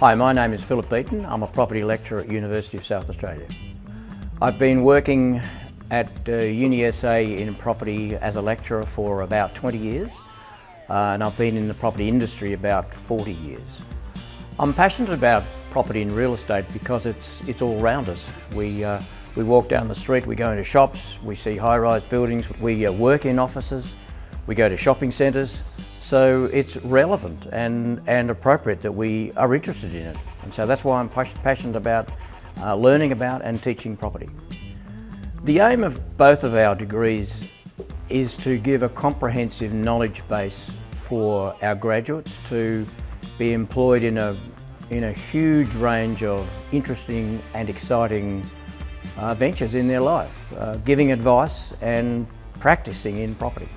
Hi, my name is Philip Beaton. I'm a property lecturer at University of South Australia. I've been working at UniSA in property as a lecturer for about 20 years and I've been in the property industry about 40 years. I'm passionate about property and real estate because it's all around us. We walk down the street, we go into shops, we see high-rise buildings, we work in offices, we go to shopping centres. So it's relevant and appropriate that we are interested in it. And so that's why I'm passionate about learning about and teaching property. The aim of both of our degrees is to give a comprehensive knowledge base for our graduates to be employed in a huge range of interesting and exciting ventures in their life, giving advice and practicing in property.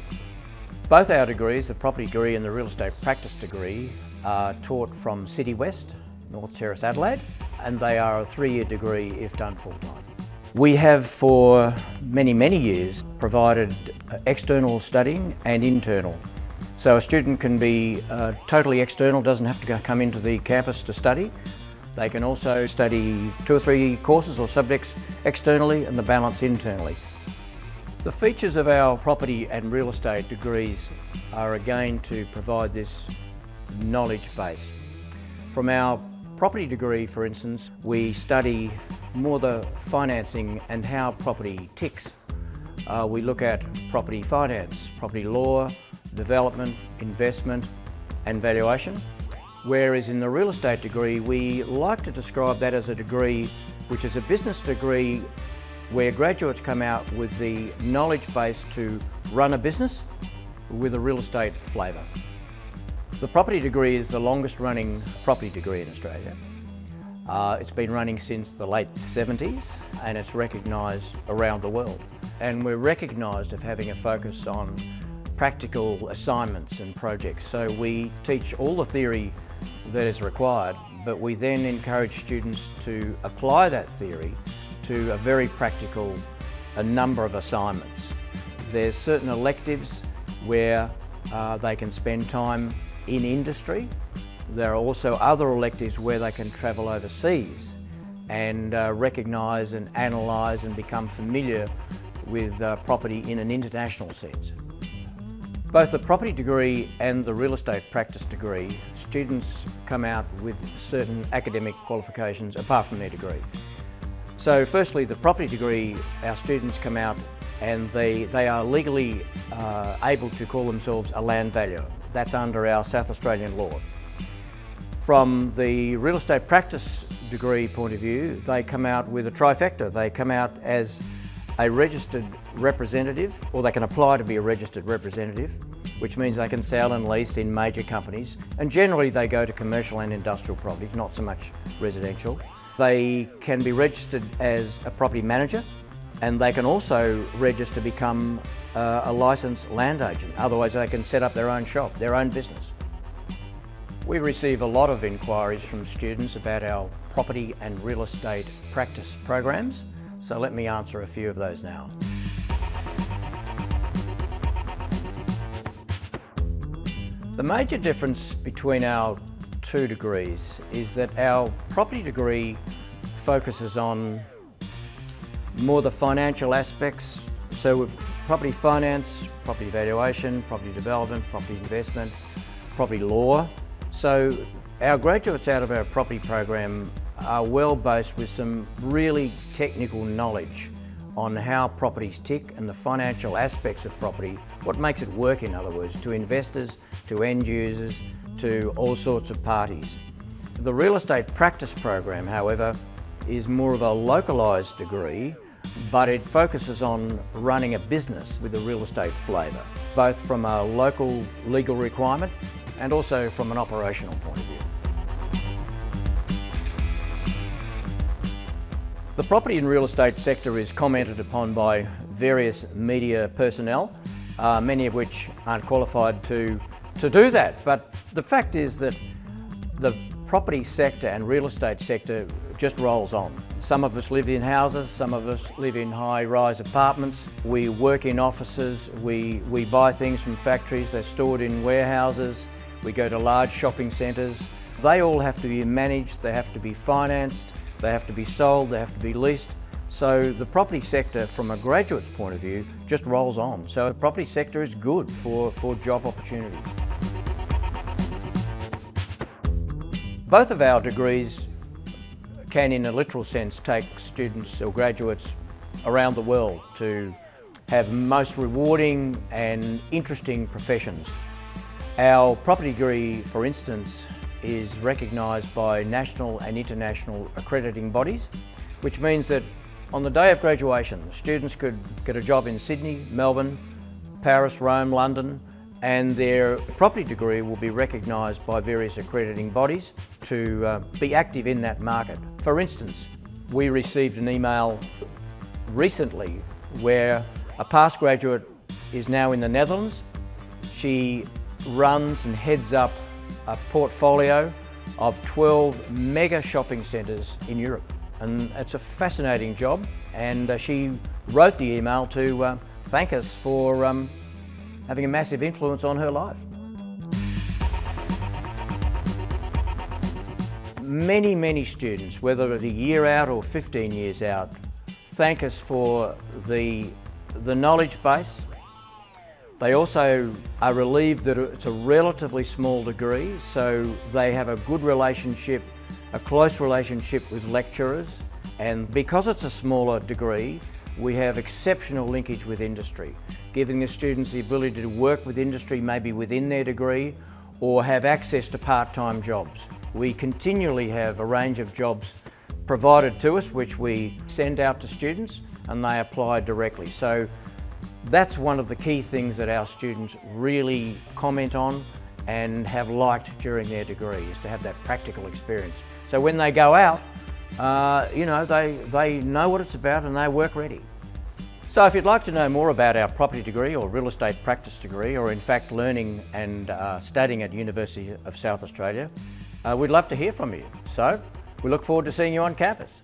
Both our degrees, the property degree and the real estate practice degree, are taught from City West, North Terrace, Adelaide, and they are a 3-year degree if done full-time. We have for many, many years provided external studying and internal. So a student can be totally external, doesn't have to come into the campus to study. They can also study 2 or 3 courses or subjects externally and the balance internally. The features of our property and real estate degrees are again to provide this knowledge base. From our property degree, for instance, we study more the financing and how property ticks. We look at property finance, property law, development, investment and valuation. Whereas in the real estate degree, we like to describe that as a degree which is a business degree where graduates come out with the knowledge base to run a business with a real estate flavour. The property degree is the longest running property degree in Australia. It's been running since the late 70s and it's recognised around the world. And we're recognised of having a focus on practical assignments and projects. So we teach all the theory that is required, but we then encourage students to apply that theory to a very practical number of assignments. There's certain electives where they can spend time in industry. There are also other electives where they can travel overseas and recognise and analyse and become familiar with property in an international sense. Both the property degree and the real estate practice degree, students come out with certain academic qualifications apart from their degree. So firstly, the property degree, our students come out and they are legally able to call themselves a land valuer. That's under our South Australian law. From the real estate practice degree point of view, they come out with a trifecta. They come out as a registered representative, or they can apply to be a registered representative, which means they can sell and lease in major companies. And generally they go to commercial and industrial properties, not so much residential. They can be registered as a property manager and they can also register to become a licensed land agent. Otherwise they can set up their own shop, their own business. We receive a lot of inquiries from students about our property and real estate practice programs, so let me answer a few of those now. The major difference between our 2 degrees is that our property degree focuses on more the financial aspects. So with property finance, property valuation, property development, property investment, property law. So our graduates out of our property program are well based with some really technical knowledge on how properties tick and the financial aspects of property, what makes it work in other words, to investors, to end users, to all sorts of parties. The real estate practice program, however, is more of a localised degree, but it focuses on running a business with a real estate flavour, both from a local legal requirement and also from an operational point of view. The property and real estate sector is commented upon by various media personnel, many of which aren't qualified to do that. But the fact is that the property sector and real estate sector just rolls on. Some of us live in houses, some of us live in high-rise apartments. We work in offices, we buy things from factories, they're stored in warehouses. we go to large shopping centres. They all have to be managed, they have to be financed, they have to be sold, they have to be leased. So the property sector, from a graduate's point of view, just rolls on. So the property sector is good for job opportunities. Both of our degrees can, in a literal sense, take students or graduates around the world to have most rewarding and interesting professions. Our property degree, for instance, is recognised by national and international accrediting bodies, which means that on the day of graduation, students could get a job in Sydney, Melbourne, Paris, Rome, London, and their property degree will be recognised by various accrediting bodies to be active in that market. For instance, we received an email recently where a past graduate is now in the Netherlands. She runs and heads up a portfolio of 12 mega shopping centres in Europe. And it's a fascinating job, and she wrote the email to thank us for having a massive influence on her life. Many students, whether it's a year out or 15 years out, thank us for the knowledge base. They also are relieved that it's a relatively small degree, so they have a good relationship, a close relationship with lecturers, and because it's a smaller degree, we have exceptional linkage with industry, giving the students the ability to work with industry maybe within their degree or have access to part-time jobs. We continually have a range of jobs provided to us which we send out to students and they apply directly. So that's one of the key things that our students really comment on and have liked during their degree, is to have that practical experience. So when they go out, they know what it's about and they work ready. So if you'd like to know more about our property degree or real estate practice degree, or in fact learning and studying at University of South Australia, we'd love to hear from you. So we look forward to seeing you on campus.